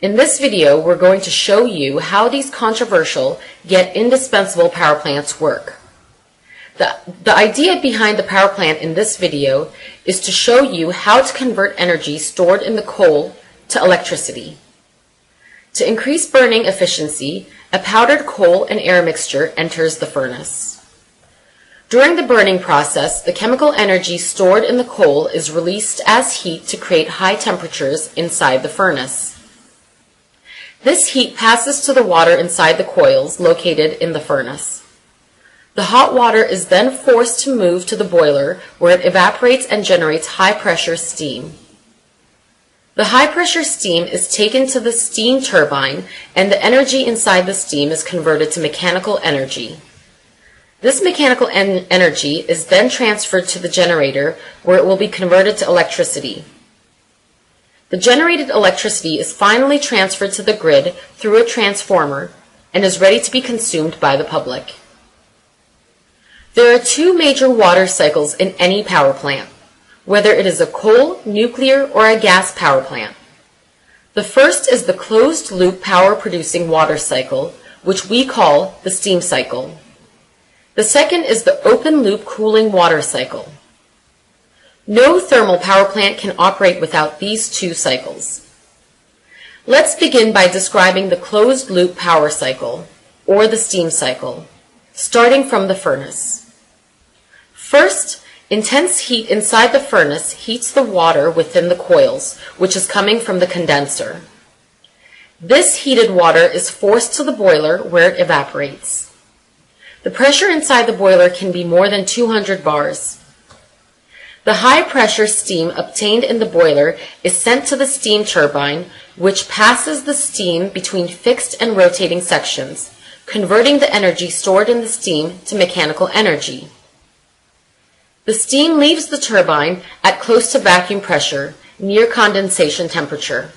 In this video, we're going to show you how these controversial yet indispensable power plants work. The idea behind the power plant in this video is to show you how to convert energy stored in the coal to electricity. To increase burning efficiency, a powdered coal and air mixture enters the furnace. During the burning process, the chemical energy stored in the coal is released as heat to create high temperatures inside the furnace. This heat passes to the water inside the coils located in the furnace. The hot water is then forced to move to the boiler where it evaporates and generates high-pressure steam. The high-pressure steam is taken to the steam turbine, and the energy inside the steam is converted to mechanical energy. This mechanical energy is then transferred to the generator, where it will be converted to electricity. The generated electricity is finally transferred to the grid through a transformer and is ready to be consumed by the public. There are two major water cycles in any power plant, whether it is a coal, nuclear, or a gas power plant. The first is the closed-loop power-producing water cycle, which we call the steam cycle. The second is the open-loop cooling water cycle. No thermal power plant can operate without these two cycles. Let's begin by describing the closed-loop power cycle, or the steam cycle, starting from the furnace. First, intense heat inside the furnace heats the water within the coils, which is coming from the condenser. This heated water is forced to the boiler where it evaporates. The pressure inside the boiler can be more than 200 bars. The high-pressure steam obtained in the boiler is sent to the steam turbine, which passes the steam between fixed and rotating sections, converting the energy stored in the steam to mechanical energy. The steam leaves the turbine at close to vacuum pressure, near condensation temperature.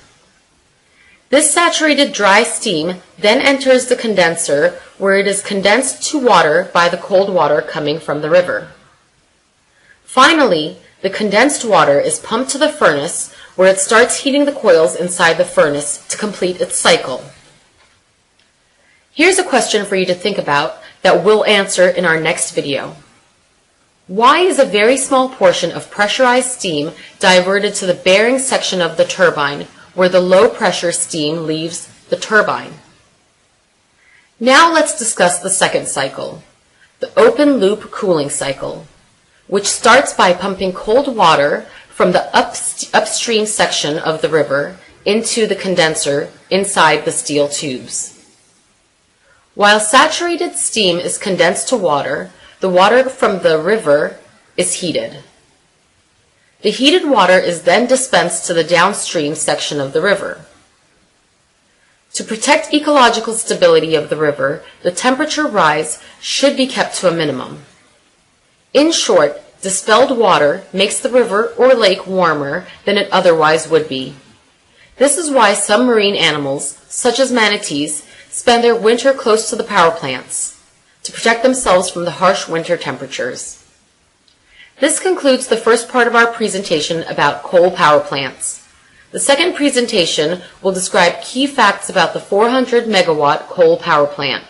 This saturated dry steam then enters the condenser, where it is condensed to water by the cold water coming from the river. Finally, the condensed water is pumped to the furnace, where it starts heating the coils inside the furnace to complete its cycle. Here's a question for you to think about that we'll answer in our next video. Why is a very small portion of pressurized steam diverted to the bearing section of the turbine, where the low-pressure steam leaves the turbine? Now let's discuss the second cycle, the open-loop cooling cycle, which starts by pumping cold water from the upstream section of the river into the condenser inside the steel tubes. While saturated steam is condensed to water, the water from the river is heated. The heated water is then dispensed to the downstream section of the river. To protect ecological stability of the river, the temperature rise should be kept to a minimum. In short, distilled water makes the river or lake warmer than it otherwise would be. This is why some marine animals, such as manatees, spend their winter close to the power plants to protect themselves from the harsh winter temperatures. This concludes the first part of our presentation about coal power plants. The second presentation will describe key facts about the 400 megawatt coal power plant.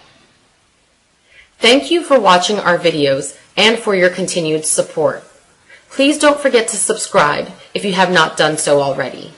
Thank you for watching our videos and for your continued support. Please don't forget to subscribe if you have not done so already.